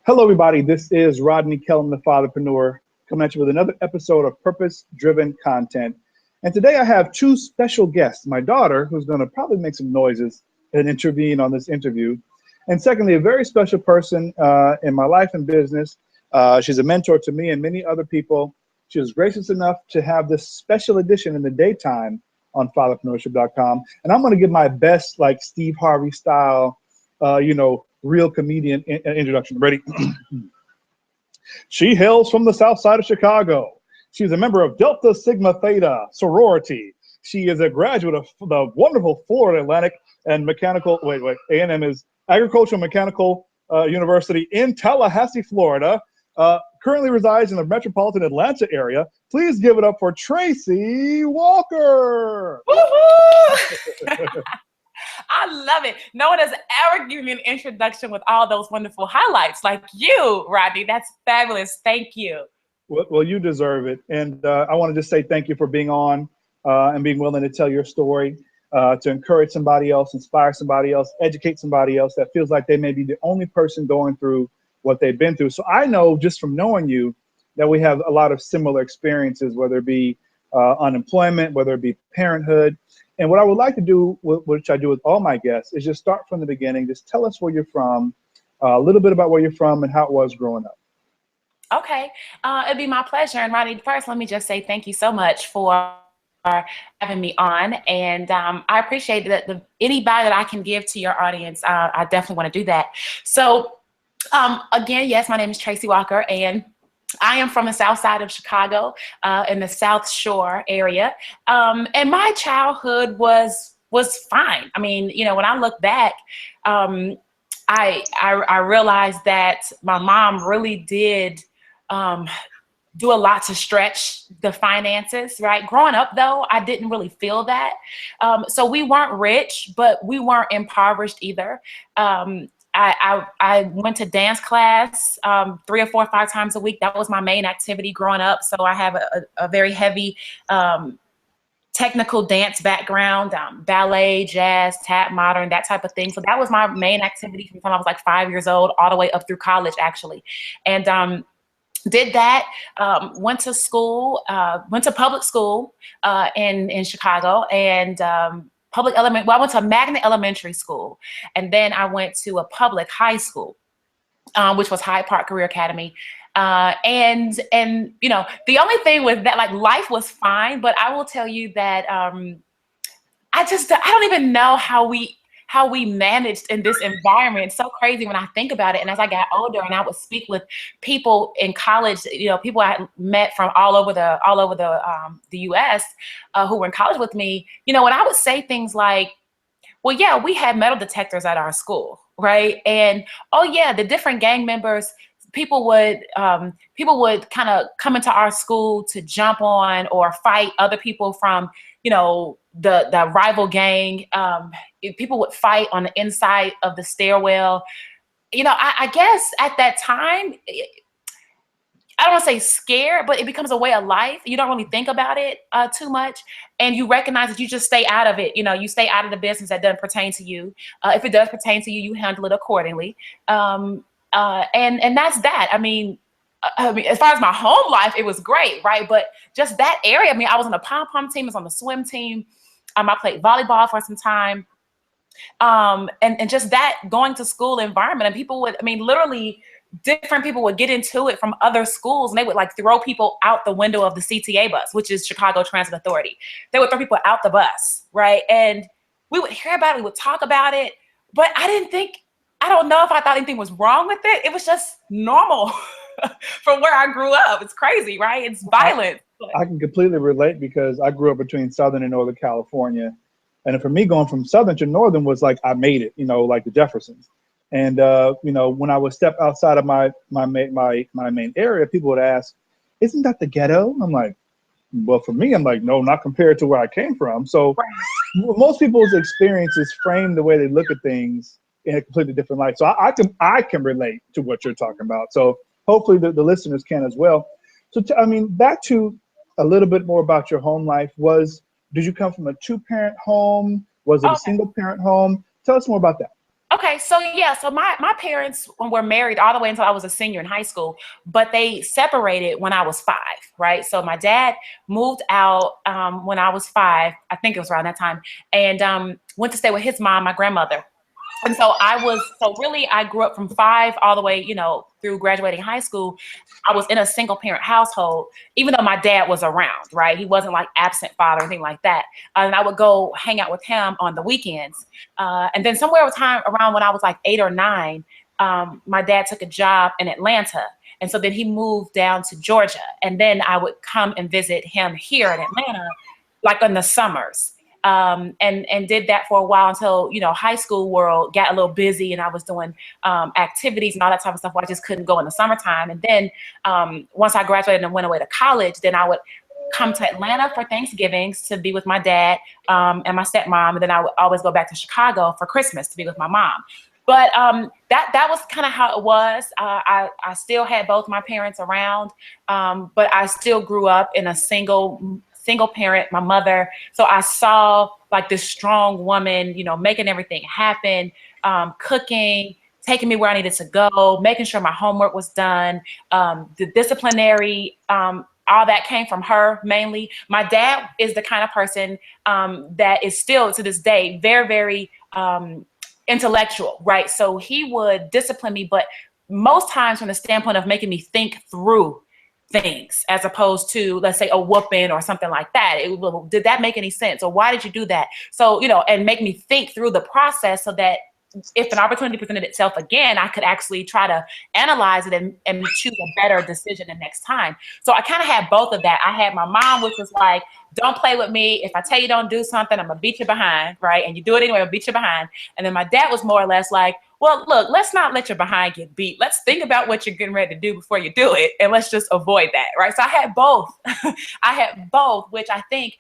Hello, everybody. This is Rodney Kellum, the Fatherpreneur, coming at you with another episode of Purpose-Driven Content. And today I have two special guests. My daughter, who's going to probably make some noises and intervene on this interview. And secondly, a very special person in my life and business. She's a mentor to me and many other people. She was gracious enough to have this special edition in the daytime on fatherpreneurship.com. And I'm going to give my best, like Steve Harvey style, real comedian introduction. Ready? She hails from the south side of Chicago. She's a member of Delta Sigma Theta sorority. She is a graduate of the wonderful Florida Atlantic and Mechanical, A&M is Agricultural Mechanical University in Tallahassee, Florida. Currently resides in the metropolitan Atlanta area. Please give it up for Tracey Walker. I love it. No one has ever given me an introduction with all those wonderful highlights like you, Rodney. That's fabulous. Thank you. Well, you deserve it. And I want to just say thank you for being on and being willing to tell your story, to encourage somebody else, inspire somebody else, educate somebody else that feels like they may be the only person going through what they've been through. So I know just from knowing you that we have a lot of similar experiences, whether it be unemployment, whether it be parenthood. And what I would like to do, which I do with all my guests, is just start from the beginning. Just tell us where you're from, a little bit about where you're from and how it was growing up. Okay, it'd be my pleasure. And Rodney, first, let me just say thank you so much for having me on. And I appreciate that anybody that I can give to your audience, I definitely want to do that. So again, yes, my name is Tracey Walker, and I am from the south side of Chicago, in the South Shore area. And my childhood was fine. I mean, when I look back, I realized that my mom really did do a lot to stretch the finances, right? Growing up, though, I didn't really feel that. So we weren't rich, but we weren't impoverished either. I went to dance class 3 or 4 or 5 times a week. That was my main activity growing up. So I have a very heavy technical dance background, ballet, jazz, tap, modern, that type of thing. So that was my main activity from the time I was like 5 years old all the way up through college, actually. And did that, went to school, went to public school in Chicago, and I went to a magnet elementary school, and then I went to a public high school, which was Hyde Park Career Academy. And the only thing with that, like, life was fine, but I will tell you that I don't even know how we managed in this environment. It's so crazy when I think about it. And as I got older and I would speak with people in college, people I had met from all over the US who were in college with me, when I would say things like, well, yeah, we had metal detectors at our school, right? And, oh yeah, the different gang members, people would kind of come into our school to jump on or fight other people from, the rival gang. People would fight on the inside of the stairwell. I guess at that time, I don't want to say scared, but it becomes a way of life. You don't really think about it too much. And you recognize that you just stay out of it. You stay out of the business that doesn't pertain to you. If it does pertain to you, you handle it accordingly. And that's that. I mean, as far as my home life, it was great, right? But just that area, I mean, I was on the pom-pom team, I was on the swim team. I played volleyball for some time. And just that going to school environment, and people would, literally different people would get into it from other schools, and they would like throw people out the window of the CTA bus, which is Chicago Transit Authority. They would throw people out the bus, right? And we would hear about it, we would talk about it, but I don't know if I thought anything was wrong with it. It was just normal from where I grew up. It's crazy, right? It's violent. I can completely relate because I grew up between Southern and Northern California. And for me, going from Southern to Northern was like, I made it, like the Jeffersons. And, when I would step outside of my main area, people would ask, isn't that the ghetto? I'm like, well, for me, I'm like, no, not compared to where I came from. So most people's experiences frame the way they look at things in a completely different light. So I can relate to what you're talking about. So hopefully the listeners can as well. So, back to a little bit more about your home life. Did you come from a 2-parent home? Was it a single parent home? Tell us more about that. Okay, so yeah, so my parents were married all the way until I was a senior in high school, but they separated when I was 5, right? So my dad moved out when I was 5, I think it was around that time, and went to stay with his mom, my grandmother. And so I grew up from 5 all the way, through graduating high school. I was in a single parent household, even though my dad was around, right? He wasn't like absent father or anything like that. And I would go hang out with him on the weekends. And then somewhere around when I was like 8 or 9, my dad took a job in Atlanta. And so then he moved down to Georgia. And then I would come and visit him here in Atlanta, like in the summers. And did that for a while until, high school world got a little busy and I was doing activities and all that type of stuff where I just couldn't go in the summertime. And then once I graduated and went away to college, then I would come to Atlanta for Thanksgivings to be with my dad and my stepmom. And then I would always go back to Chicago for Christmas to be with my mom. But that was kind of how it was. I still had both my parents around, but I still grew up in a single parent, my mother. So I saw like this strong woman, making everything happen, cooking, taking me where I needed to go, making sure my homework was done, the disciplinary, all that came from her mainly. My dad is the kind of person that is still to this day very, very intellectual, right? So he would discipline me, but most times from the standpoint of making me think through things as opposed to, let's say, a whooping or something like that. Did that make any sense? Or why did you do that? So, and make me think through the process so that if an opportunity presented itself again, I could actually try to analyze it and choose a better decision the next time. So I kind of had both of that. I had my mom, which was like, don't play with me. If I tell you don't do something, I'm gonna beat you behind, right? And you do it anyway, I'll beat you behind. And then my dad was more or less like, well, look, let's not let your behind get beat. Let's think about what you're getting ready to do before you do it. And let's just avoid that, right? So I had both. I had both, which I think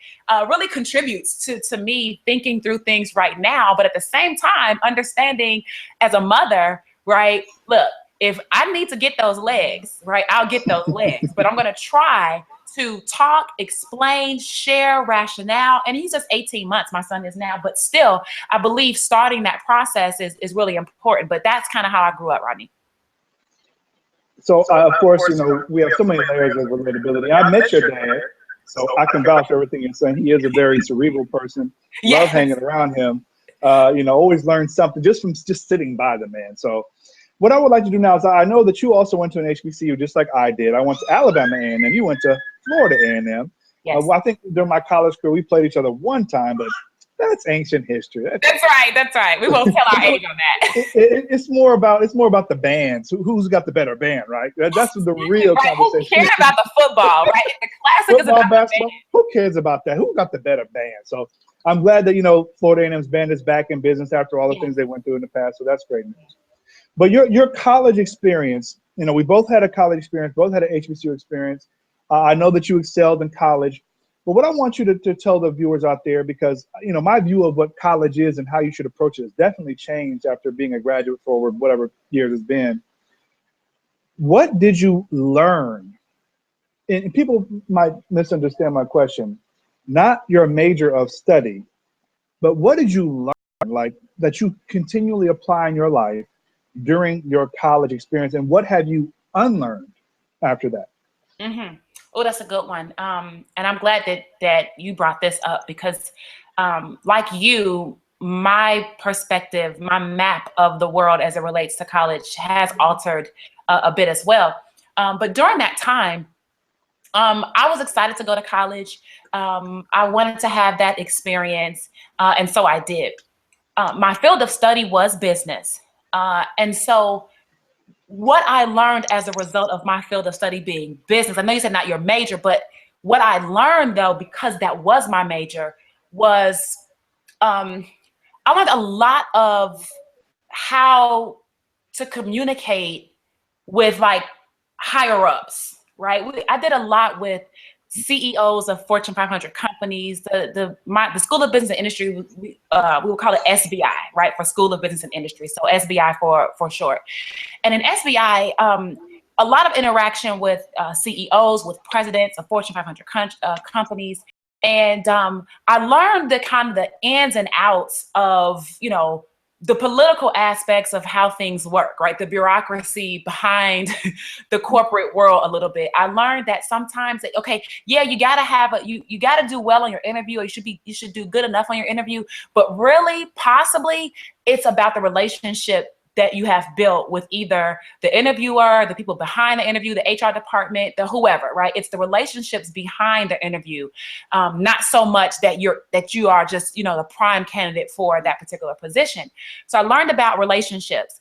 really contributes to me thinking through things right now. But at the same time, understanding as a mother, right? Look, if I need to get those legs, right, I'll get those legs. But I'm going to try to talk, explain, share rationale. And he's just 18 months, my son is now, but still, I believe starting that process is really important. But that's kind of how I grew up, Rodney. So, of course, we have so many layers of relatability. I met your dad, so I can vouch for everything you're saying. He is a very cerebral person. Yes. Love hanging around him. Always learn something just from just sitting by the man. So what I would like to do now is I know that you also went to an HBCU just like I did. I went to Alabama A&M. You went to Florida A&M. Yes. I think during my college career, we played each other one time, but that's ancient history. That's right. We won't tell our age on that. It's more about the bands. Who's got the better band, right? That's the real right. conversation. Who cares about the football, right? The classic football, is about basketball. the band. Who cares about that? Who got the better band? So I'm glad that Florida A&M's band is back in business after all the things they went through in the past. So that's great news. But your college experience, we both had a college experience, both had an HBCU experience. I know that you excelled in college. But what I want you to tell the viewers out there, because my view of what college is and how you should approach it has definitely changed after being a graduate for whatever years it's been. What did you learn? And people might misunderstand my question. Not your major of study, but what did you learn, like that you continually apply in your life during your college experience, and what have you unlearned after that? Mm-hmm. Oh, that's a good one. And I'm glad that you brought this up because like you, my perspective, my map of the world as it relates to college has altered a bit as well. But during that time, I was excited to go to college. I wanted to have that experience. And so I did. My field of study was business. And so what I learned as a result of my field of study being business, I know you said not your major, but what I learned though, because that was my major, was I learned a lot of how to communicate with like higher ups, right? I did a lot with CEOs of Fortune 500 companies. The School of Business and Industry, we would call it SBI, right, for School of Business and Industry. So SBI for short. And in SBI, a lot of interaction with CEOs, with presidents of Fortune 500 companies. And I learned the kind of the ins and outs of, the political aspects of how things work, right? The bureaucracy behind the corporate world a little bit. I learned that sometimes, okay, yeah, you gotta have you gotta do well on your interview, or you should do good enough on your interview, but really, possibly, it's about the relationship that you have built with either the interviewer, the people behind the interview, the HR department, the whoever, right? It's the relationships behind the interview, not so much that you are just, you know, the prime candidate for that particular position. So I learned about relationships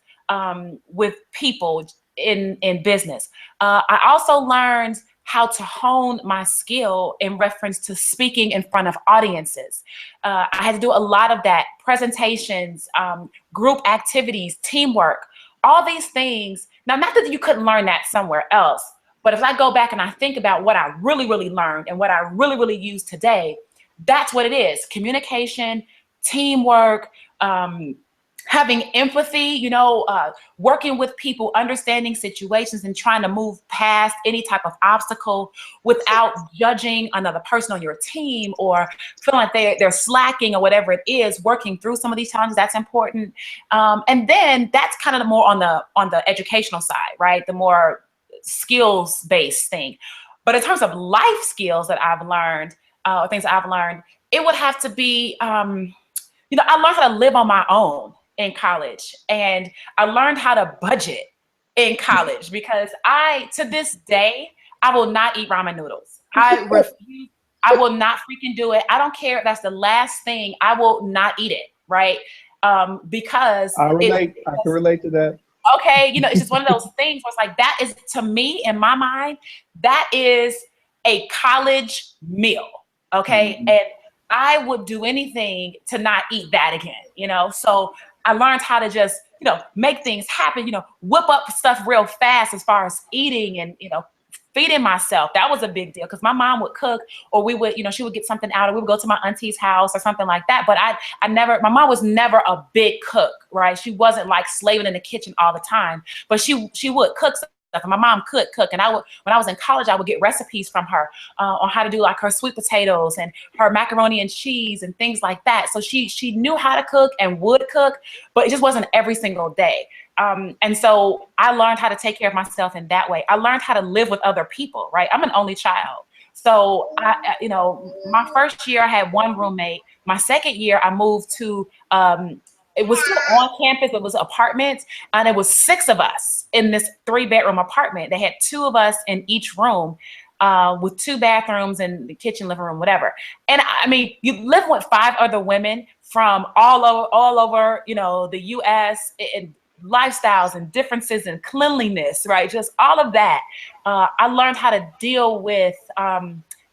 with people in business. I also learned how to hone my skill in reference to speaking in front of audiences. I had to do a lot of that, presentations, group activities, teamwork, all these things. Now, not that you couldn't learn that somewhere else, but if I go back and I think about what I really, really learned and what I really, really use today, that's what it is: communication, teamwork, having empathy, you know, working with people, understanding situations, and trying to move past any type of obstacle without judging another person on your team or feeling like they're slacking or whatever it is. Working through some of these challenges, that's important. And then that's kind of the more on the educational side, right? The more skills-based thing. But in terms of life skills that I've learned, or things that I've learned, it would have to be, you know, I learned how to live on my own in college, and I learned how to budget in college, because to this day, I will not eat ramen noodles. I refuse. I will not freaking do it. I don't care if that's the last thing. I will not eat it, right? Because I can relate to that. Okay, you know, it's just one of those things where it's like, that is, to me, in my mind, that is a college meal, okay? Mm-hmm. And I would do anything to not eat that again, you know? So I learned how to just, you know, make things happen, you know, whip up stuff real fast as far as eating and, you know, feeding myself. That was a big deal, because my mom would cook, or we would, you know, she would get something out, or we would go to my auntie's house or something like that. But my mom was never a big cook, right? She wasn't like slaving in the kitchen all the time, but she would cook stuff. And my mom could cook, and when I was in college, I would get recipes from her on how to do like her sweet potatoes and her macaroni and cheese and things like that. So she knew how to cook and would cook, but it just wasn't every single day. And so I learned how to take care of myself in that way. I learned how to live with other people, right? I'm an only child. So you know, my first year I had one roommate. My second year I moved to, it was still on campus, it was apartments, and it was 6 of us in this 3-bedroom apartment. They had 2 of us in each room, with 2 bathrooms and the kitchen, living room, whatever. And I mean, you live with 5 other women from all over, you know, the US, and lifestyles and differences and cleanliness, right? Just all of that. I learned how to deal with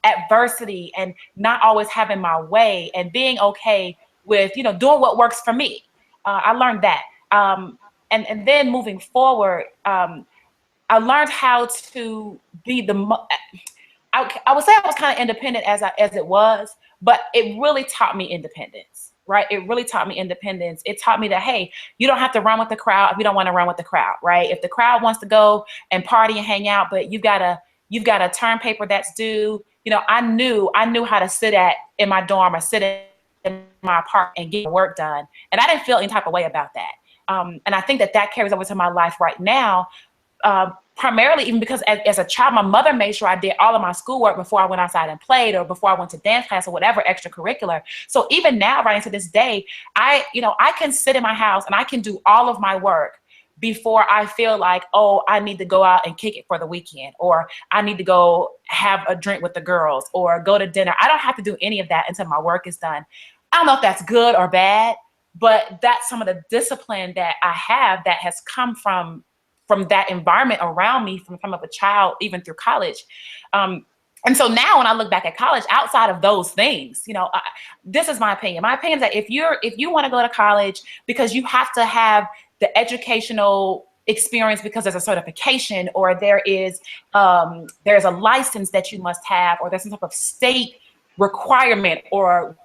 adversity and not always having my way, and being okay with, you know, doing what works for me. I learned that. And then moving forward, I learned how to be I would say I was kind of independent as it was, but it really taught me independence, right? It really taught me independence. It taught me that, hey, you don't have to run with the crowd if you don't want to run with the crowd, right? If the crowd wants to go and party and hang out, but you've got a term paper that's due. You know, I knew how to sit in my dorm or sit in my apartment and get work done. And I didn't feel any type of way about that. And I think that carries over to my life right now, primarily even because as a child, my mother made sure I did all of my schoolwork before I went outside and played, or before I went to dance class or whatever extracurricular. So even now, right into this day, I can sit in my house and I can do all of my work before I feel like, oh, I need to go out and kick it for the weekend, or I need to go have a drink with the girls, or go to dinner. I don't have to do any of that until my work is done. I don't know if that's good or bad, but that's some of the discipline that I have that has come from that environment around me from a child, even through college. And so now when I look back at college, outside of those things, you know, this is my opinion. My opinion is that if you want to go to college because you have to have the educational experience because there's a certification, or there's a license that you must have, or there's some type of state requirement or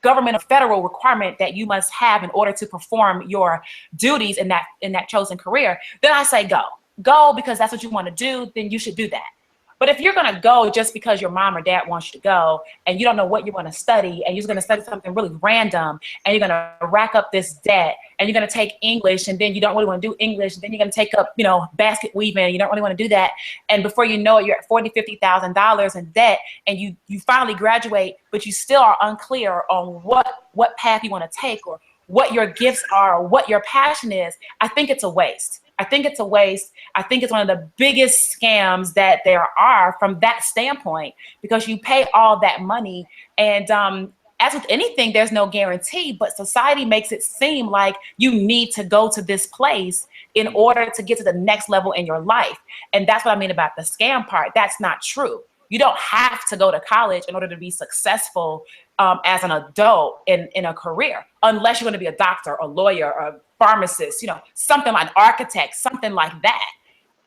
government or federal requirement that you must have in order to perform your duties in that chosen career, then I say go because that's what you want to do, then you should do that. But if you're going to go just because your mom or dad wants you to go and you don't know what you want to study and you're going to study something really random and you're going to rack up this debt and you're going to take English and then you don't really want to do English and then you're going to take up, you know, basket weaving, you don't really want to do that. And before you know it, you're at $40,000, $50,000 in debt and you finally graduate, but you still are unclear on what path you want to take or what your gifts are, or what your passion is. I think it's a waste. I think it's a waste. I think it's one of the biggest scams that there are from that standpoint, because you pay all that money. And as with anything, there's no guarantee, but society makes it seem like you need to go to this place in order to get to the next level in your life. And that's what I mean about the scam part. That's not true. You don't have to go to college in order to be successful as an adult in a career, unless you're going to be a doctor, a lawyer, or a pharmacist, you know, something like architect, something like that.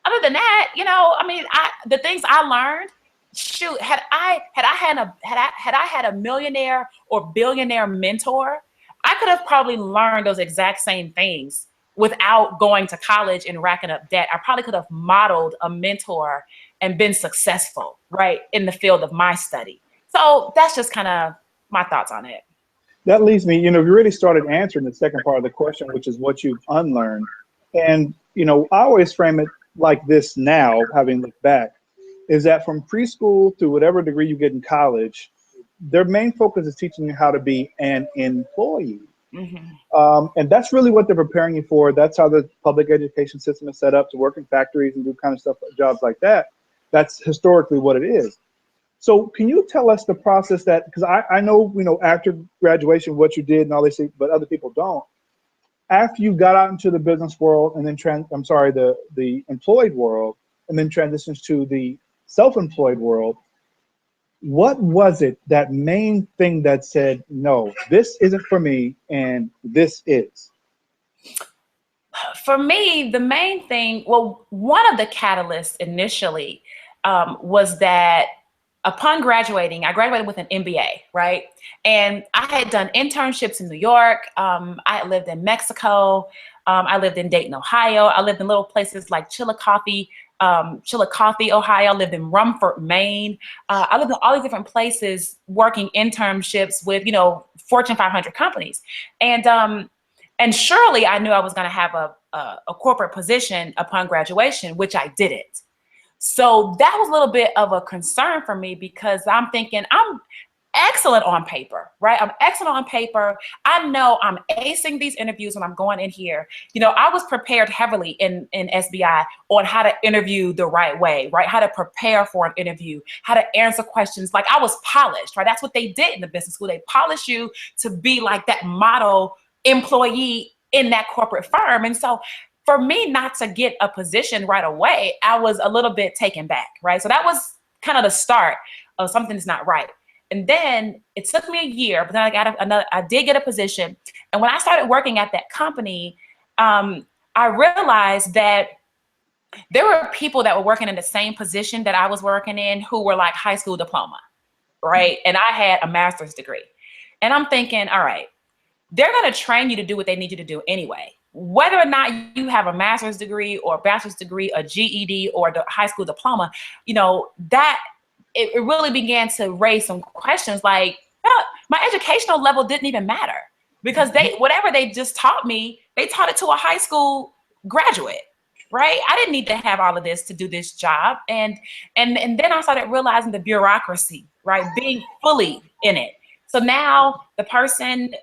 Other than that, you know, I mean, the things I learned, shoot, had I had a millionaire or billionaire mentor, I could have probably learned those exact same things without going to college and racking up debt. I probably could have modeled a mentor and been successful, right, in the field of my study. So that's just kind of my thoughts on it. That leads me, you know, you really started answering the second part of the question, which is what you've unlearned. And, you know, I always frame it like this now, having looked back, is that from preschool to whatever degree you get in college, their main focus is teaching you how to be an employee. And that's really what they're preparing you for. That's how the public education system is set up, to work in factories and do kind of stuff, jobs like that. That's historically what it is. So can you tell us the process that, because I know, you know, after graduation, what you did and all this, but other people don't. After you got out into the business world and then the employed world, and then transitions to the self-employed world, what was it, that main thing that said, no, this isn't for me and this is? For me, the main thing, well, one of the catalysts initially was that upon graduating, I graduated with an MBA, right? And I had done internships in New York. I had lived in Mexico. I lived in Dayton, Ohio. I lived in little places like Chillicothe, Ohio. I lived in Rumford, Maine. I lived in all these different places working internships with, you know, Fortune 500 companies. And surely I knew I was going to have a corporate position upon graduation, which I didn't. So that was a little bit of a concern for me, because I'm thinking I'm excellent on paper, right? I'm excellent on paper. I know I'm acing these interviews when I'm going in here. You know, I was prepared heavily in SBI on how to interview the right way, right? How to prepare for an interview, how to answer questions. Like, I was polished, right? That's what they did in the business school. They polish you to be like that model employee in that corporate firm. And so for me not to get a position right away, I was a little bit taken back, right? So that was kind of the start of something that's not right. And then it took me a year, but then I did get a position. And when I started working at that company, I realized that there were people that were working in the same position that I was working in who were like high school diploma, right? And I had a master's degree. And I'm thinking, all right, they're going to train you to do what they need you to do anyway. Whether or not you have a master's degree or a bachelor's degree, a GED or the high school diploma, you know, that it really began to raise some questions like, my educational level didn't even matter, because whatever they just taught me, they taught it to a high school graduate, right? I didn't need to have all of this to do this job. And then I started realizing the bureaucracy, right? Being fully in it. So now the person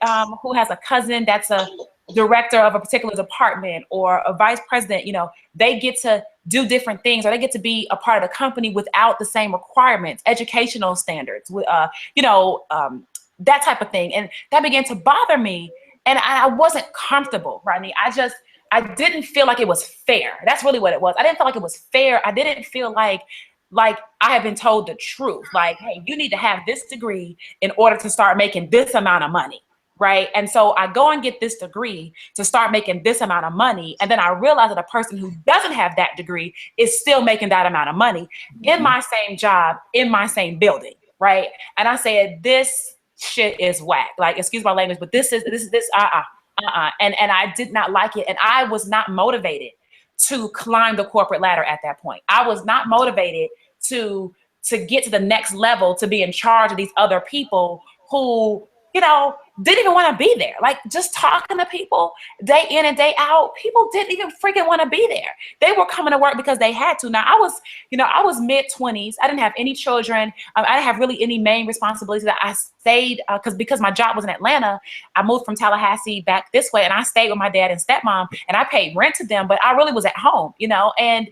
who has a cousin that's a director of a particular department or a vice president, you know, they get to do different things, or they get to be a part of the company without the same requirements, educational standards, that type of thing. And that began to bother me. And I wasn't comfortable, Rodney. I didn't feel like it was fair. That's really what it was. I didn't feel like it was fair. I didn't feel like I have been told the truth. Like, hey, you need to have this degree in order to start making this amount of money, right? And so I go and get this degree to start making this amount of money. And then I realize that a person who doesn't have that degree is still making that amount of money in my same job, in my same building, right? And I said, this shit is whack. Like, excuse my language, but this. And I did not like it. And I was not motivated to climb the corporate ladder at that point. I was not motivated to get to the next level, to be in charge of these other people who, you know, didn't even want to be there. Like, just talking to people day in and day out, people didn't even freaking want to be there. They were coming to work because they had to. Now, I was mid-20s. I didn't have any children. I didn't have really any main responsibilities. I stayed because my job was in Atlanta. I moved from Tallahassee back this way, and I stayed with my dad and stepmom, and I paid rent to them, but I really was at home, you know, and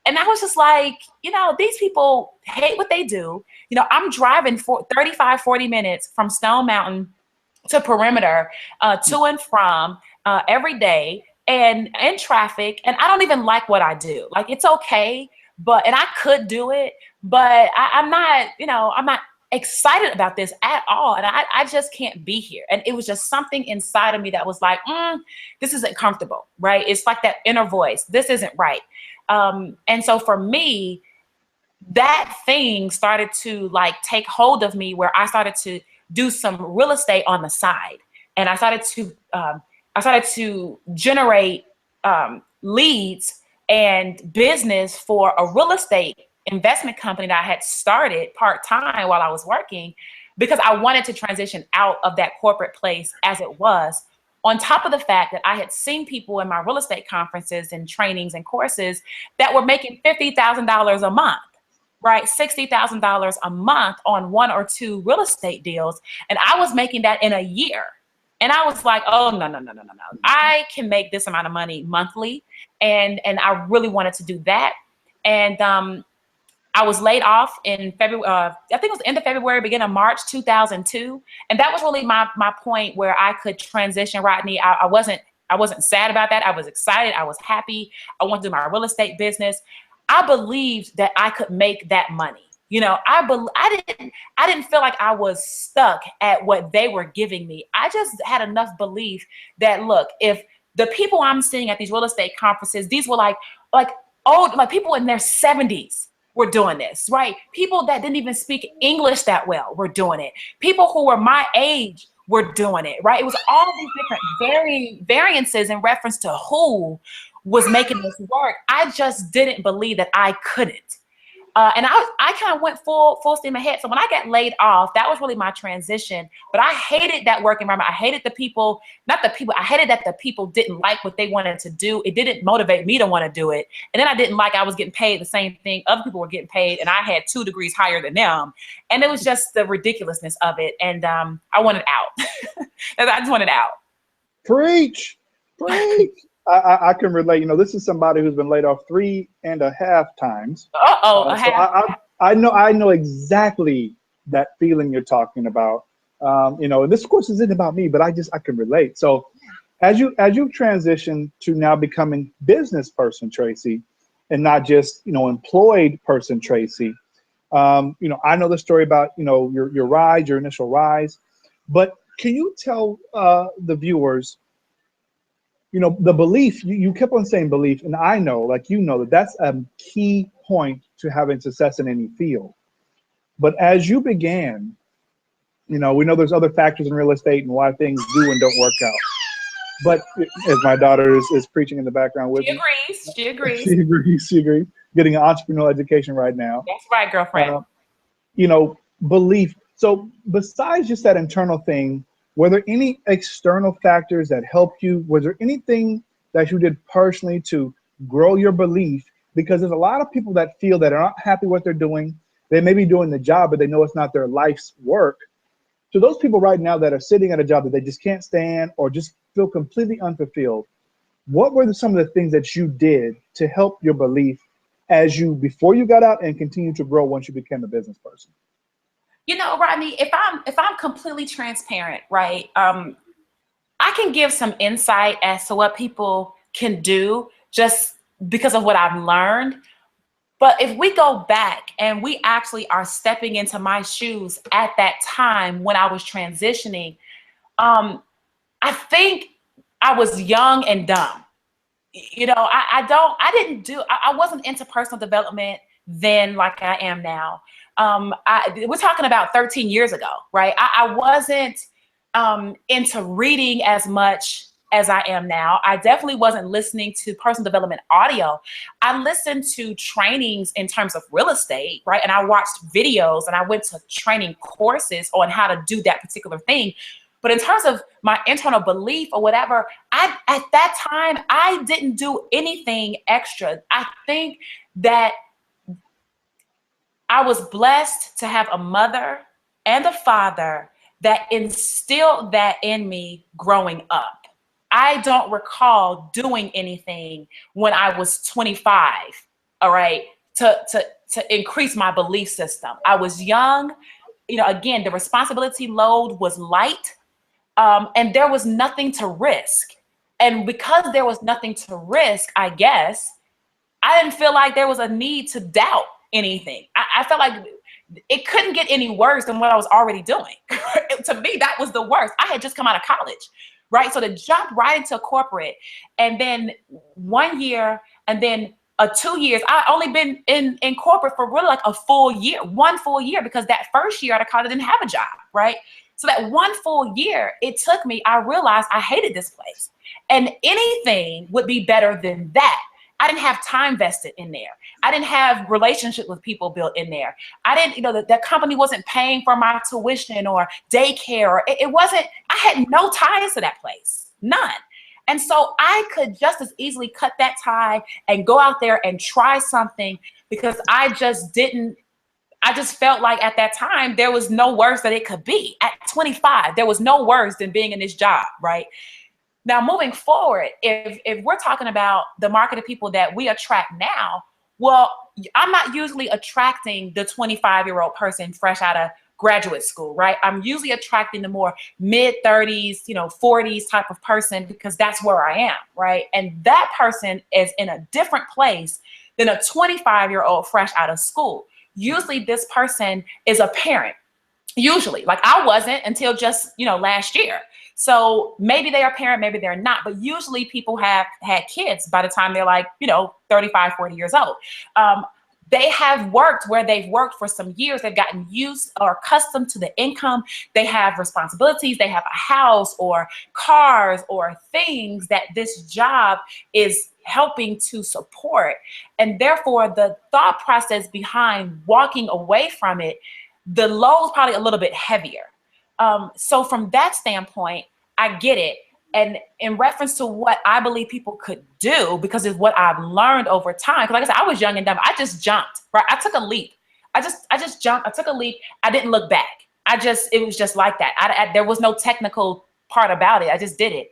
I was just like, you know, these people hate what they do. You know, I'm driving for 35, 40 minutes from Stone Mountain to Perimeter, to and from every day, and in traffic. And I don't even like what I do. Like, it's okay, and I could do it, but I'm not, you know, I'm not excited about this at all. And I just can't be here. And it was just something inside of me that was like, this isn't comfortable, right? It's like that inner voice. This isn't right. And so for me, that thing started to like take hold of me, where I started to do some real estate on the side. And I started to generate leads and business for a real estate investment company that I had started part-time while I was working, because I wanted to transition out of that corporate place as it was. On top of the fact that I had seen people in my real estate conferences and trainings and courses that were making $50,000 a month, right? $60,000 a month on 1 or 2 real estate deals. And I was making that in a year. And I was like, oh, no. I can make this amount of money monthly. And I really wanted to do that. And I was laid off in February, I think it was the end of February, beginning of March 2002. And that was really my point where I could transition, Rodney. I wasn't sad about that. I was excited. I was happy. I wanted to do my real estate business. I believed that I could make that money. You know, I didn't feel like I was stuck at what they were giving me. I just had enough belief that, look, if the people I'm seeing at these real estate conferences, these were like old, like people in their 70s were doing this, right? People that didn't even speak English that well were doing it. People who were my age were doing it, right? It was all these different variances in reference to who was making this work. I just didn't believe that I couldn't. And I kind of went full steam ahead. So when I got laid off, that was really my transition. But I hated that work environment. I hated I hated that the people didn't like what they wanted to do. It didn't motivate me to want to do it. And then I didn't like I was getting paid the same thing other people were getting paid, and I had 2 degrees higher than them. And it was just the ridiculousness of it. And I wanted out. I just wanted out. Preach. I can relate. You know, this is somebody who's been laid off 3.5 times. So I know exactly that feeling you're talking about. You know, and this of course isn't about me, but I can relate. So as you transition to now becoming business person Tracey, and not just, you know, employed person Tracey, you know, I know the story about, you know, your initial rise, but can you tell the viewers, you know, the belief, you kept on saying belief, and I know, like, you know, that's a key point to having success in any field. But as you began, you know, we know there's other factors in real estate and why things do and don't work out. But as my daughter is preaching in the background with me. She agrees. She agrees. Getting an entrepreneurial education right now. That's right, girlfriend. You know, belief. So besides just that internal thing, were there any external factors that helped you? Was there anything that you did personally to grow your belief? Because there's a lot of people that feel that are not happy what they're doing. They may be doing the job, but they know it's not their life's work. So those people right now that are sitting at a job that they just can't stand or just feel completely unfulfilled, what were some of the things that you did to help your belief before you got out and continue to grow once you became a business person? You know, Rodney, if I'm completely transparent, right? I can give some insight as to what people can do just because of what I've learned. But if we go back and we actually are stepping into my shoes at that time when I was transitioning, I think I was young and dumb. You know, I wasn't into personal development then like I am now. We're talking about 13 years ago, right? I wasn't into reading as much as I am now. I definitely wasn't listening to personal development audio. I listened to trainings in terms of real estate, right? And I watched videos and I went to training courses on how to do that particular thing. But in terms of my internal belief or whatever, at that time, I didn't do anything extra. I think that I was blessed to have a mother and a father that instilled that in me growing up. I don't recall doing anything when I was 25, all right, to increase my belief system. I was young, again, the responsibility load was light, and there was nothing to risk. And because there was nothing to risk, I guess, I didn't feel like there was a need to doubt anything. I felt like it couldn't get any worse than what I was already doing. To me, that was the worst. I had just come out of college, right? So to jump right into corporate, and then 1 year, and then 2 years, I only been in corporate for really like a full year, 1 full year, because that first year out of college I didn't have a job, right? So that 1 full year it took me, I realized I hated this place, and anything would be better than that. I didn't have time vested in there. I didn't have relationship with people built in there. I didn't, that company wasn't paying for my tuition or daycare, or it wasn't, I had no ties to that place, none. And so I could just as easily cut that tie and go out there and try something, because I just felt like at that time, there was no worse that it could be. At 25, there was no worse than being in this job, right? Now, moving forward, if we're talking about the market of people that we attract now, well, I'm not usually attracting the 25-year-old person fresh out of graduate school, right? I'm usually attracting the more mid-30s, 40s type of person, because that's where I am, right? And that person is in a different place than a 25-year-old fresh out of school. Usually this person is a parent. Usually, like I wasn't until just, last year. So maybe they are a parent, maybe they're not, but usually people have had kids by the time they're like, 35, 40 years old. They have worked where they've worked for some years. They've gotten used or accustomed to the income. They have responsibilities. They have a house or cars or things that this job is helping to support. And therefore, the thought process behind walking away from it, the load is probably a little bit heavier. So from that standpoint, I get it. And in reference to what I believe people could do, because it's what I've learned over time. Because like I said, I was young and dumb. I just jumped, right? I took a leap. I just jumped. I took a leap. I didn't look back. It was just like that. There was no technical part about it. I just did it.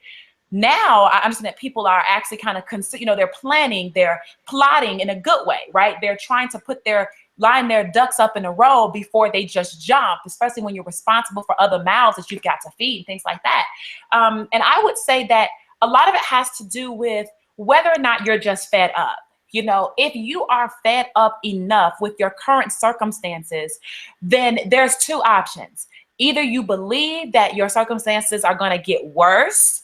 Now I understand that people are actually kind of, they're planning, they're plotting in a good way, right? They're trying to line their ducks up in a row before they just jump, especially when you're responsible for other mouths that you've got to feed and things like that. And I would say that a lot of it has to do with whether or not you're just fed up. If you are fed up enough with your current circumstances, then there's 2 options. Either you believe that your circumstances are going to get worse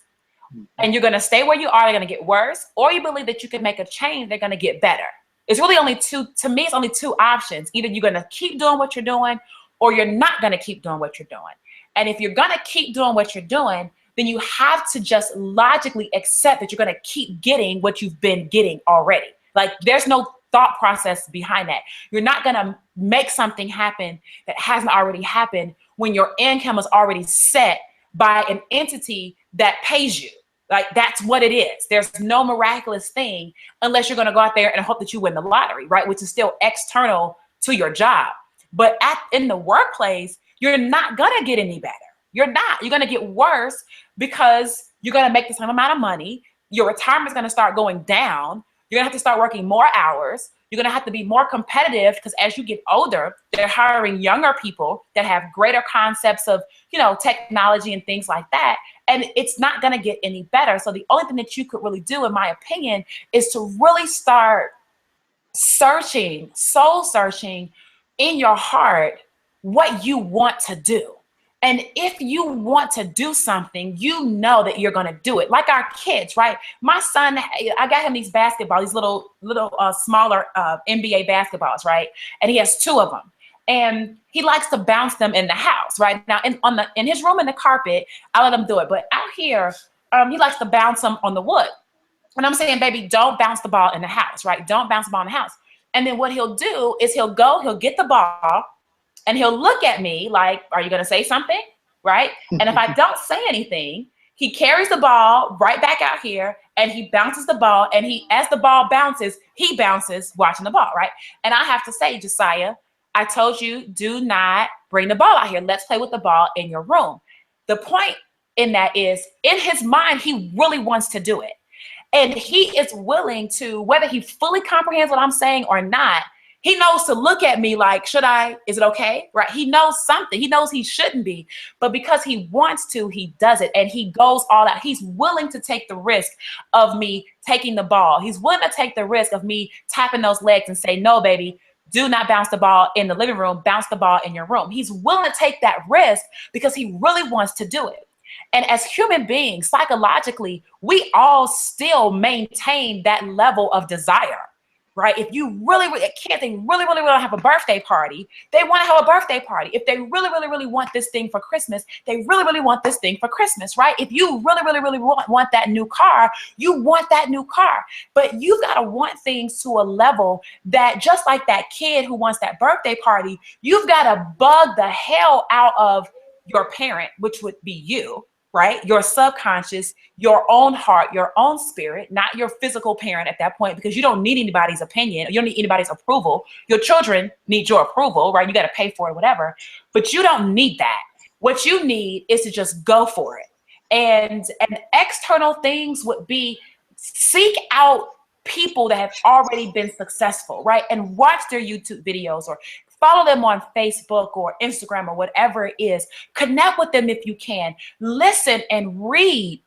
and you're going to stay where you are, they're going to get worse, or you believe that you can make a change, they're going to get better. It's really only 2, to me, it's only 2 options. Either you're going to keep doing what you're doing, or you're not going to keep doing what you're doing. And if you're going to keep doing what you're doing, then you have to just logically accept that you're going to keep getting what you've been getting already. Like there's no thought process behind that. You're not going to make something happen that hasn't already happened when your income is already set by an entity that pays you. Like that's what it is. There's no miraculous thing unless you're going to go out there and hope that you win the lottery, right? Which is still external to your job. But in the workplace, you're not going to get any better. You're not. You're going to get worse because you're going to make the same amount of money. Your retirement is going to start going down. You're going to have to start working more hours. You're going to have to be more competitive because as you get older, they're hiring younger people that have greater concepts of, technology and things like that. And it's not going to get any better. So the only thing that you could really do, in my opinion, is to really start soul searching in your heart what you want to do. And if you want to do something, you know that you're going to do it. Like our kids, right? My son, I got him these basketballs, these little smaller NBA basketballs, right? And he has 2 of them. And he likes to bounce them in the house, right? Now, in his room in the carpet, I let him do it. But out here, he likes to bounce them on the wood. And I'm saying, baby, don't bounce the ball in the house, right? Don't bounce the ball in the house. And then what he'll do is he'll get the ball and he'll look at me like, are you going to say something? Right? And if I don't say anything, he carries the ball right back out here and he bounces the ball. And as the ball bounces, he bounces watching the ball, right? And I have to say, Josiah, I told you, do not bring the ball out here. Let's play with the ball in your room. The point in that is, in his mind, he really wants to do it. And he is willing to, whether he fully comprehends what I'm saying or not, he knows to look at me like, should I, is it okay? Right? He knows something. He knows he shouldn't be, but because he wants to, he does it. And he goes all out. He's willing to take the risk of me taking the ball. He's willing to take the risk of me tapping those legs and say, no, baby, do not bounce the ball in the living room, bounce the ball in your room. He's willing to take that risk because he really wants to do it. And as human beings, psychologically, we all still maintain that level of desire, right? If you a kid, they really want to have a birthday party, they want to have a birthday party. If they really want this thing for Christmas, they really want this thing for Christmas, right? If you really want that new car, you want that new car. But you've got to want things to a level that, just like that kid who wants that birthday party, you've got to bug the hell out of your parent, which would be you, right? Your subconscious, your own heart, your own spirit, not your physical parent at that point, because you don't need anybody's opinion. You don't need anybody's approval. Your children need your approval, right? You got to pay for it, whatever, but you don't need that. What you need is to just go for it. And external things would be, seek out people that have already been successful, right? And watch their YouTube videos or follow them on Facebook or Instagram or whatever it is. Connect with them if you can. Listen and read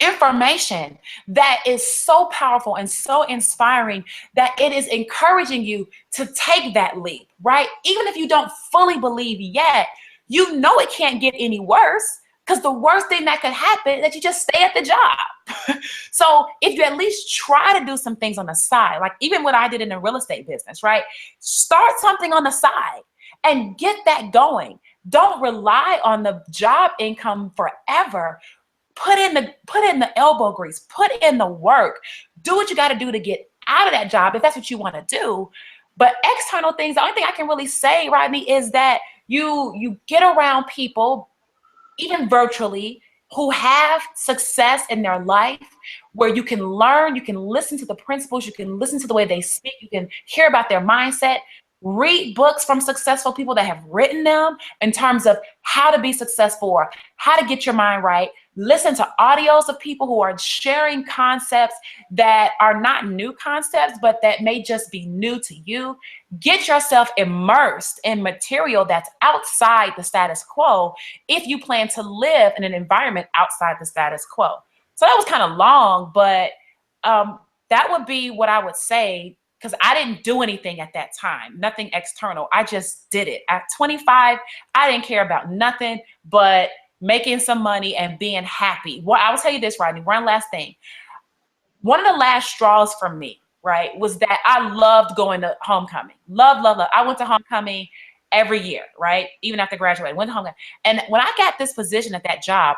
information that is so powerful and so inspiring that it is encouraging you to take that leap, right? Even if you don't fully believe yet, you know it can't get any worse, because the worst thing that could happen is that you just stay at the job. So if you at least try to do some things on the side, like even what I did in the real estate business, right? Start something on the side and get that going. Don't rely on the job income forever. Put in the elbow grease, put in the work, do what you got to do to get out of that job if that's what you want to do. But external things, the only thing I can really say, Rodney, is that you get around people, even virtually, who have success in their life, where you can learn, you can listen to the principles, you can listen to the way they speak, you can hear about their mindset. Read books from successful people that have written them in terms of how to be successful or how to get your mind right. Listen to audios of people who are sharing concepts that are not new concepts, but that may just be new to you. Get yourself immersed in material that's outside the status quo if you plan to live in an environment outside the status quo. So that was kind of long, but that would be what I would say, because I didn't do anything at that time, nothing external. I just did it. At 25, I didn't care about nothing but making some money and being happy. Well, I will tell you this, Rodney, one last thing. One of the last straws for me, right, was that I loved going to homecoming. Love. I went to homecoming every year, right? Even after graduating, went to homecoming. And when I got this position at that job,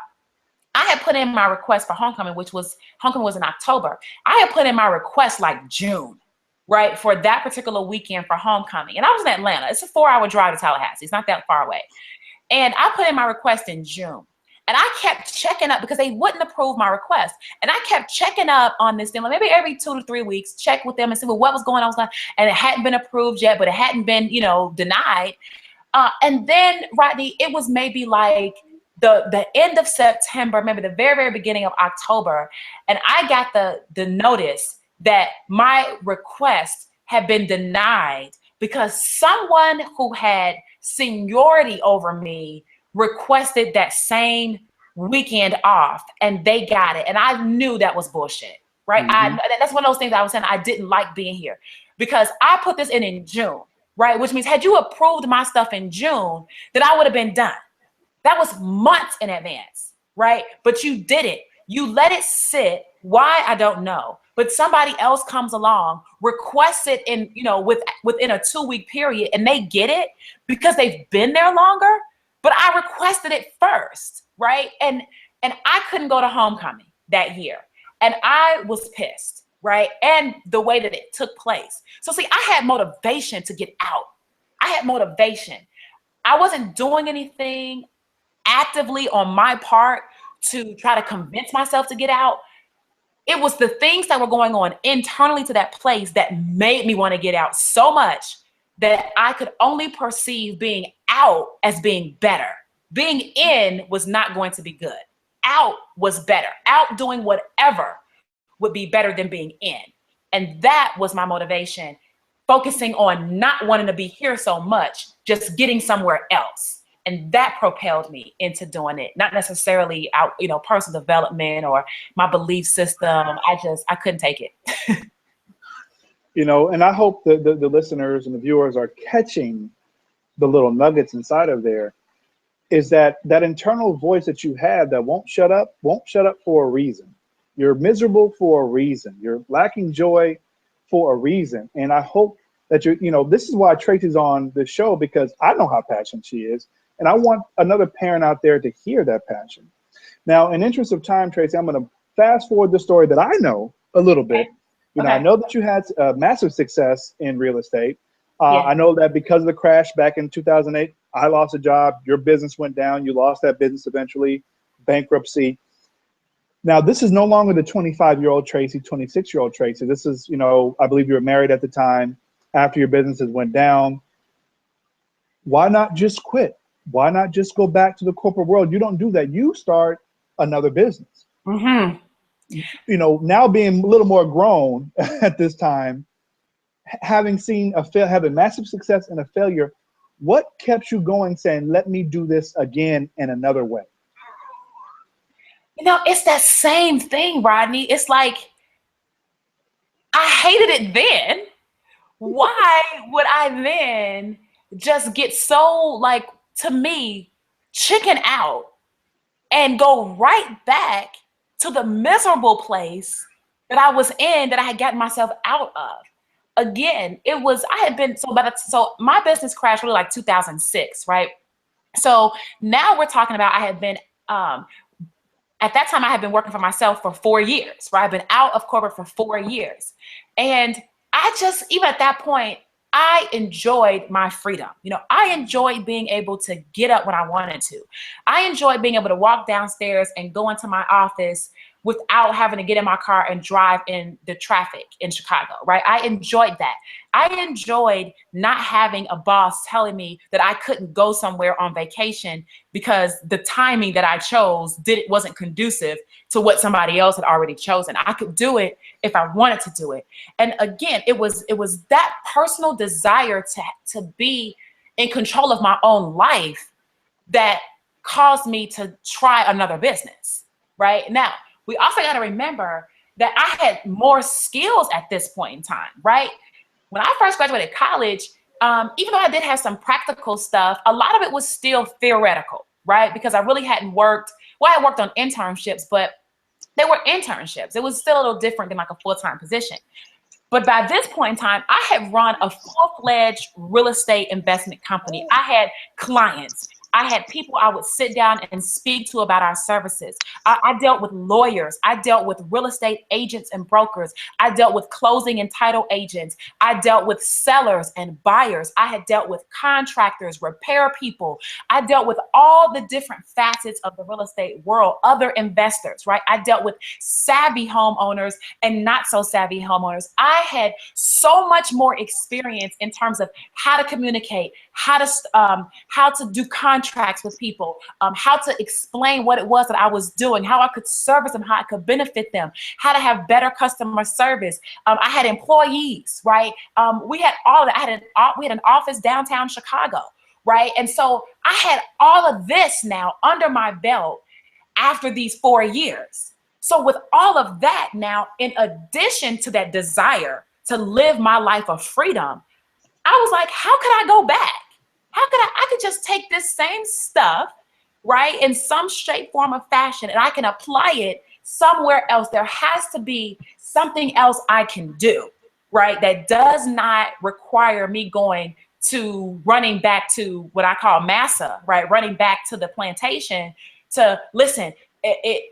I had put in my request for homecoming, homecoming was in October. I had put in my request like June, right, for that particular weekend for homecoming. And I was in Atlanta. It's a 4-hour drive to Tallahassee. It's not that far away. And I put in my request in June. And I kept checking up because they wouldn't approve my request. And I kept checking up on this thing, like maybe every 2 to 3 weeks, check with them and see what was going on. And it hadn't been approved yet, but it hadn't been, denied. And then, Rodney, it was maybe like the end of September, maybe the very, very beginning of October. And I got the notice that my request had been denied because someone who had seniority over me requested that same weekend off and they got it. And I knew that was bullshit, right? Mm-hmm. That's one of those things I was saying I didn't like being here because I put this in June, right? Which means had you approved my stuff in June, then I would have been done. That was months in advance, right? But you didn't. You let it sit. Why? I don't know. But somebody else comes along, requests it within a 2-week period, and they get it because they've been there longer. But I requested it first, right? And And I couldn't go to homecoming that year. And I was pissed, right? And the way that it took place. So see, I had motivation to get out. I had motivation. I wasn't doing anything actively on my part to try to convince myself to get out. It was the things that were going on internally to that place that made me want to get out so much that I could only perceive being out as being better. Being in was not going to be good. Out was better. Out doing whatever would be better than being in. And that was my motivation, focusing on not wanting to be here so much, just getting somewhere else. And that propelled me into doing it, not necessarily out, personal development or my belief system. I couldn't take it. And I hope that the listeners and the viewers are catching the little nuggets inside of there, is that internal voice that you have that won't shut up for a reason. You're miserable for a reason. You're lacking joy for a reason. And I hope that this is why Tracey's on the show, because I know how passionate she is. And I want another parent out there to hear that passion. Now, in interest of time, Tracey, I'm going to fast forward the story that I know a little bit. Okay. I know that you had massive success in real estate. Yeah. I know that because of the crash back in 2008, I lost a job. Your business went down. You lost that business eventually, bankruptcy. Now, this is no longer the 25-year-old Tracey, 26-year-old Tracey. This is, I believe you were married at the time after your businesses went down. Why not just quit? Why not just go back to the corporate world? You don't do that. You start another business. Mm-hmm. Now being a little more grown at this time, having massive success and a failure, what kept you going saying, let me do this again in another way? It's that same thing, Rodney. It's like, I hated it then. Why would I then just get so, to me, chicken out and go right back to the miserable place that I was in, that I had gotten myself out of? Again, so my business crashed really 2006, right? So now we're talking about, at that time I had been working for myself for 4 years, right? I've been out of corporate for 4 years. And even at that point, I enjoyed my freedom. I enjoyed being able to get up when I wanted to. I enjoyed being able to walk downstairs and go into my office without having to get in my car and drive in the traffic in Chicago, right? I enjoyed that. I enjoyed not having a boss telling me that I couldn't go somewhere on vacation because the timing that I chose wasn't conducive to what somebody else had already chosen. I could do it if I wanted to do it. And again, it was that personal desire to be in control of my own life that caused me to try another business, right? Now, we also got to remember that I had more skills at this point in time, right? When I first graduated college, even though I did have some practical stuff, a lot of it was still theoretical, right? Because I really hadn't worked. Well, I worked on internships, but they were internships. It was still a little different than a full-time position. But by this point in time, I had run a full-fledged real estate investment company. I had clients. I had people I would sit down and speak to about our services. I dealt with lawyers. I dealt with real estate agents and brokers. I dealt with closing and title agents. I dealt with sellers and buyers. I had dealt with contractors, repair people. I dealt with all the different facets of the real estate world, other investors, right? I dealt with savvy homeowners and not so savvy homeowners. I had so much more experience in terms of how to communicate, how to do contracts with people, how to explain what it was that I was doing, how I could service them, how I could benefit them, how to have better customer service. I had employees, right? We had all of that. We had an office downtown Chicago, right? And so I had all of this now under my belt after these 4 years. So with all of that now, in addition to that desire to live my life of freedom, I was like, how could I go back? How could I could just take this same stuff, right, in some shape, form, or fashion, and I can apply it somewhere else. There has to be something else I can do, right, that does not require me running back to what I call massa, right, running back to the plantation to listen.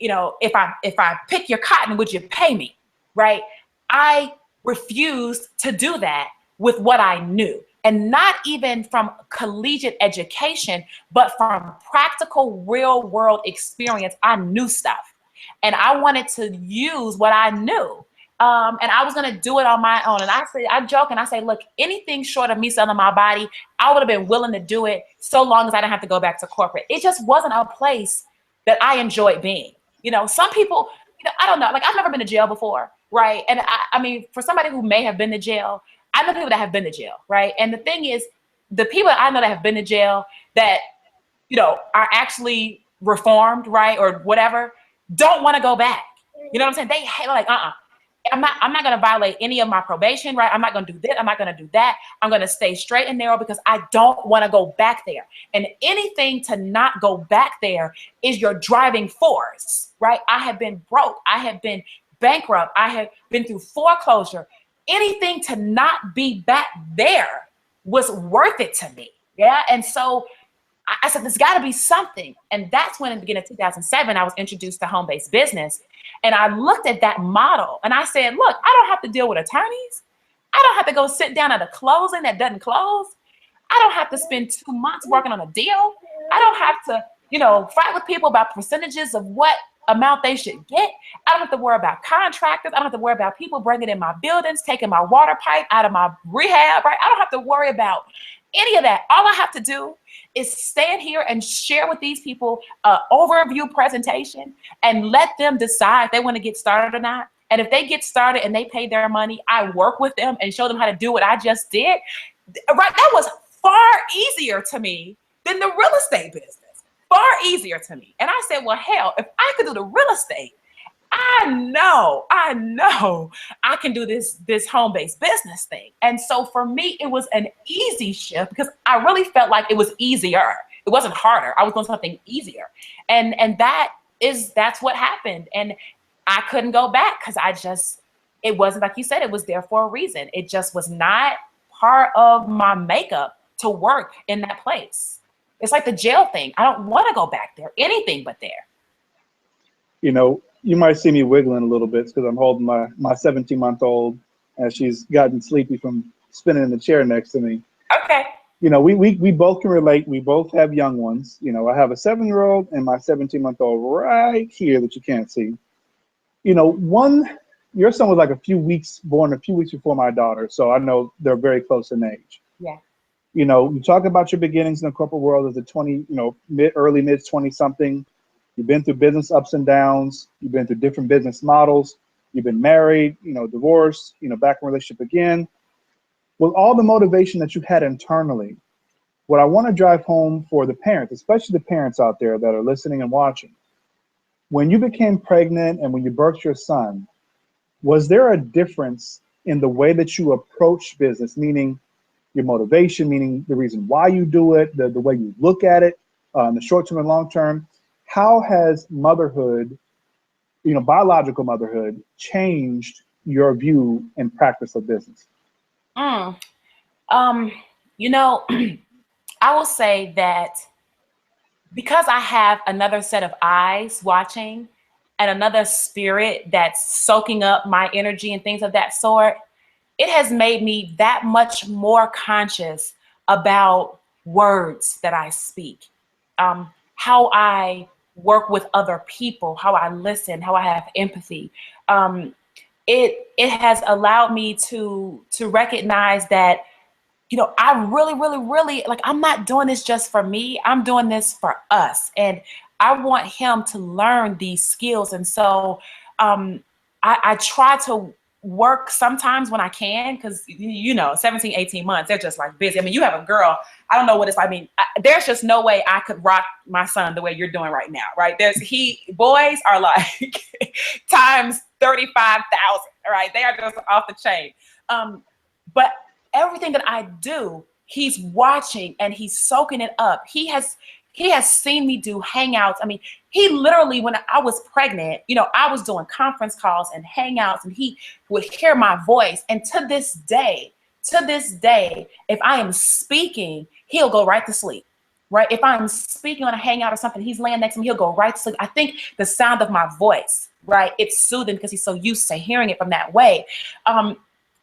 you know, if I pick your cotton, would you pay me? Right? I refused to do that with what I knew. And not even from collegiate education, but from practical real world experience. I knew stuff and I wanted to use what I knew. And I was going to do it on my own. And I joke and I say, look, anything short of me selling my body, I would have been willing to do it so long as I didn't have to go back to corporate. It just wasn't a place that I enjoyed being. You know, some people, you know, I don't know, like I've never been to jail before, right? And I mean, for somebody who may have been to jail, I know people that have been to jail, right? And the thing is, the people I know that have been to jail that, you know, are actually reformed, right, or whatever, don't want to go back. You know what I'm saying? They hate, like, I'm not going to violate any of my probation, right? I'm not going to do this. I'm not going to do that. I'm going to stay straight and narrow because I don't want to go back there. And anything to not go back there is your driving force, right? I have been broke. I have been bankrupt. I have been through foreclosure. Anything to not be back there was worth it to me. Yeah. And so I said, there's got to be something. And that's when in the beginning of 2007, I was introduced to home-based business. And I looked at that model and I said, look, I don't have to deal with attorneys. I don't have to go sit down at a closing that doesn't close. I don't have to spend 2 months working on a deal. I don't have to, you know, fight with people about percentages of what amount they should get. I don't have to worry about contractors. I don't have to worry about people bringing in my buildings, taking my water pipe out of my rehab, right? I don't have to worry about any of that. All I have to do is stand here and share with these people an overview presentation and let them decide if they want to get started or not. And if they get started and they pay their money, I work with them and show them how to do what I just did. Right? That was far easier to me than the real estate business. Far easier to me. And I said, well, hell, if I could do the real estate, I know I can do this home-based business thing. And so for me, it was an easy shift because I really felt like it was easier. It wasn't harder. I was doing something easier. And that's what happened. And I couldn't go back because it wasn't, like you said, it was there for a reason. It just was not part of my makeup to work in that place. It's like the jail thing. I don't want to go back there, anything but there. You know, you might see me wiggling a little bit because I'm holding my 17-month-old as she's gotten sleepy from spinning in the chair next to me. Okay. You know, we both can relate. We both have young ones. You know, I have a 7-year-old and my 17-month-old right here that you can't see. You know, your son was like born a few weeks before my daughter. So I know they're very close in age. Yeah. You know, you talk about your beginnings in the corporate world as a 20, you know, early mid 20 something. You've been through business ups and downs. You've been through different business models. You've been married, you know, divorced, you know, back in a relationship again. With all the motivation that you had internally, what I want to drive home for the parents, especially the parents out there that are listening and watching, when you became pregnant and when you birthed your son, was there a difference in the way that you approach business, meaning your motivation, meaning the reason why you do it, the way you look at it, in the short term and long term? How has motherhood, you know, biological motherhood, changed your view and practice of business? You know, I will say that because I have another set of eyes watching and another spirit that's soaking up my energy and things of that sort, it has made me that much more conscious about words that I speak, how I work with other people, how I listen, how I have empathy. It has allowed me to recognize that, you know, I really, like, I'm not doing this just for me. I'm doing this for us. And I want him to learn these skills. And so I try to work sometimes when I can, because, you know, 17, 18 months, they're just like busy. I mean, you have a girl, I don't know what it's like. I mean, there's just no way I could rock my son the way you're doing right now, right? Boys are like times 35,000, right? They are just off the chain. But everything that I do, he's watching and he's soaking it up. He has seen me do hangouts. I mean, he literally, when I was pregnant, you know, I was doing conference calls and hangouts and he would hear my voice. And to this day, if I am speaking, he'll go right to sleep. right? If I'm speaking on a hangout or something, he's laying next to me, he'll go right to sleep. I think the sound of my voice, right? It's soothing because he's so used to hearing it from that way. But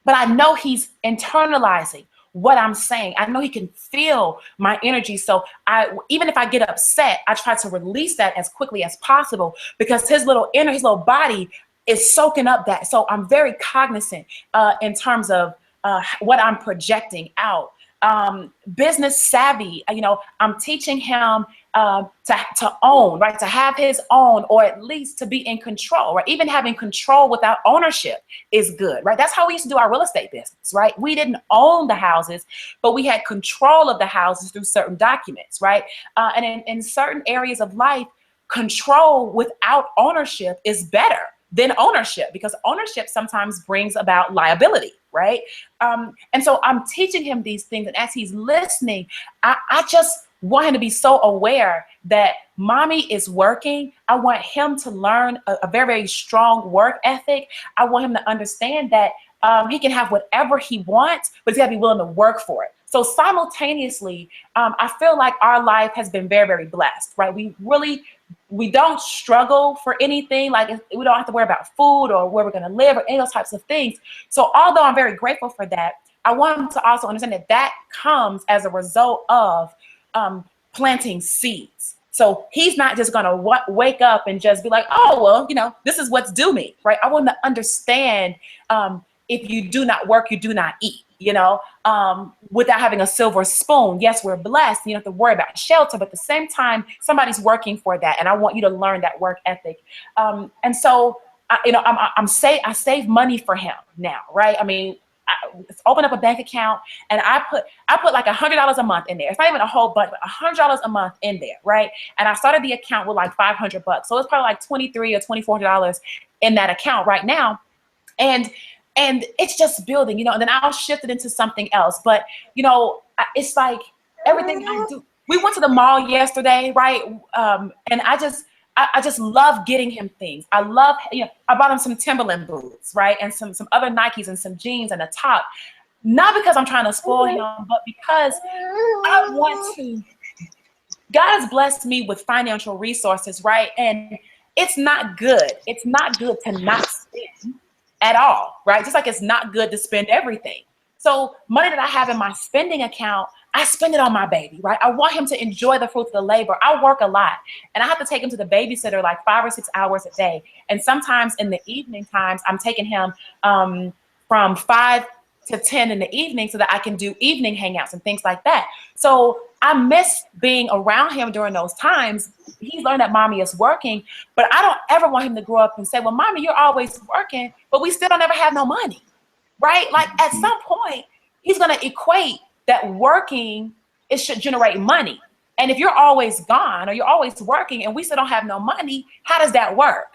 I know he's internalizing what I'm saying. I know he can feel my energy. So even if I get upset, I try to release that as quickly as possible because his little body is soaking up that. So I'm very cognizant in terms of what I'm projecting out. Business savvy, I'm teaching him to own, right? To have his own, or at least to be in control, right? Even having control without ownership is good, right? That's how we used to do our real estate business, right? We didn't own the houses, but we had control of the houses through certain documents, right? And in certain areas of life, control without ownership is better than ownership, because ownership sometimes brings about liability, right? And so I'm teaching him these things, and as he's listening, I just want him to be so aware that mommy is working. I want him to learn a very, very strong work ethic. I want him to understand that he can have whatever he wants, but he's got to be willing to work for it. So simultaneously, I feel like our life has been very, very blessed, right? We don't struggle for anything. Like, we don't have to worry about food or where we're going to live or any of those types of things. So although I'm very grateful for that, I want him to also understand that that comes as a result of planting seeds. So he's not just going to wake up and just be like, oh, well, this is what's due me, right? I want him to understand if you do not work, you do not eat, without having a silver spoon. Yes, we're blessed. You don't have to worry about shelter, but at the same time, somebody's working for that. And I want you to learn that work ethic. And so, I save money for him now, right? I mean, open up a bank account and I put like $100 a month in there. It's not even a whole bunch, but $100 a month in there, right? And I started the account with like $500, so it's probably like $23 or $24 in that account right now, and it's just building, and then I'll shift it into something else. But it's like everything I do. We went to the mall yesterday, right? And I just love getting him things. I bought him some Timberland boots, right? And some other Nikes and some jeans and a top. Not because I'm trying to spoil him, but because I want to. God has blessed me with financial resources, right? And it's not good. It's not good to not spend at all, right? Just like it's not good to spend everything. So money that I have in my spending account, I spend it on my baby, right? I want him to enjoy the fruits of the labor. I work a lot and I have to take him to the babysitter like 5 or 6 hours a day. And sometimes in the evening times, I'm taking him from 5 to 10 in the evening so that I can do evening hangouts and things like that. So I miss being around him during those times. He's learned that mommy is working, but I don't ever want him to grow up and say, well, mommy, you're always working, but we still don't ever have no money, right? Like at some point, he's going to equate that working, it should generate money. And if you're always gone or you're always working and we still don't have no money, how does that work?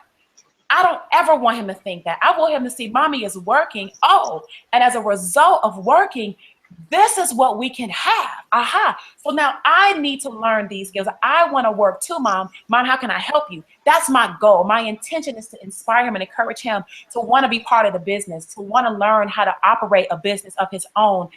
I don't ever want him to think that. I want him to see mommy is working. Oh, and as a result of working, this is what we can have. Aha. So now I need to learn these skills. I want to work too, mom. Mom, how can I help you? That's my goal. My intention is to inspire him and encourage him to want to be part of the business, to want to learn how to operate a business of his own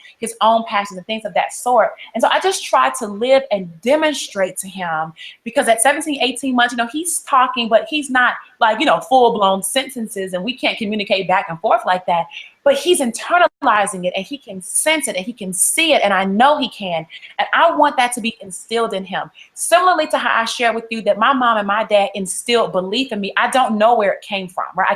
passions and things of that sort. And so I just try to live and demonstrate to him, because at 17, 18 months, he's talking, but he's not like, full-blown sentences, and we can't communicate back and forth like that. But he's internalizing it and he can sense it and he can see it, and I know he can. And I want that to be instilled in him. Similarly to how I shared with you that my mom and my dad instilled belief in me. I don't know where it came from, right?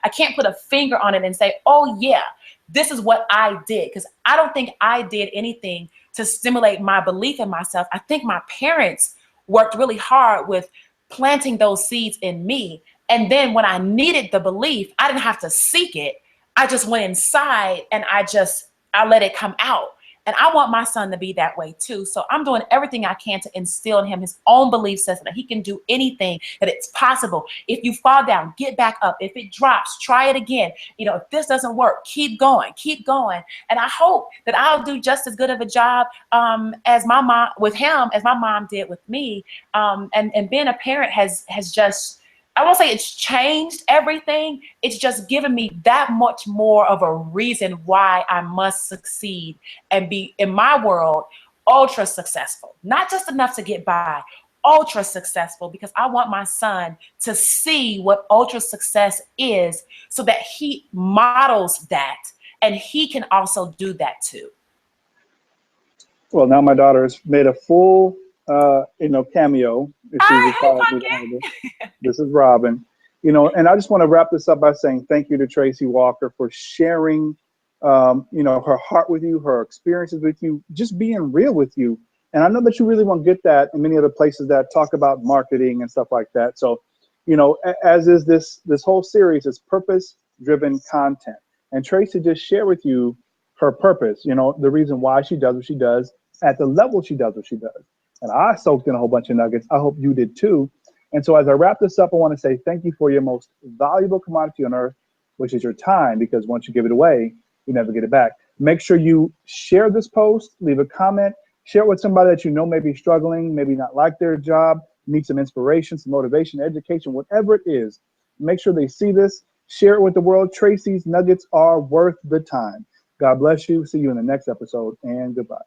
I can't put a finger on it and say, oh yeah, this is what I did, because I don't think I did anything to stimulate my belief in myself. I think my parents worked really hard with planting those seeds in me. And then when I needed the belief, I didn't have to seek it. I just went inside and I let it come out. And I want my son to be that way too. So I'm doing everything I can to instill in him his own belief system, that he can do anything, that it's possible. If you fall down, get back up. If it drops, try it again. If this doesn't work, keep going, keep going. And I hope that I'll do just as good of a job as my mom with him, as my mom did with me. And being a parent has just, I won't say it's changed everything. It's just given me that much more of a reason why I must succeed and be in my world ultra successful, not just enough to get by, ultra successful, because I want my son to see what ultra success is so that he models that and he can also do that too. Well, now my daughter has made a full, cameo. If she Hi, requires me to have it. This is Robin. And I just want to wrap this up by saying thank you to Tracey Walker for sharing, her heart with you, her experiences with you, just being real with you. And I know that you really won't get that in many other places that talk about marketing and stuff like that. So, as is this whole series is purpose-driven content. And Tracey just shared with you her purpose, the reason why she does what she does at the level she does what she does. And I soaked in a whole bunch of nuggets. I hope you did too. And so as I wrap this up, I want to say thank you for your most valuable commodity on earth, which is your time, because once you give it away, you never get it back. Make sure you share this post, leave a comment, share it with somebody that you know may be struggling, maybe not like their job, need some inspiration, some motivation, education, whatever it is. Make sure they see this, share it with the world. Tracey's nuggets are worth the time. God bless you. See you in the next episode, and goodbye.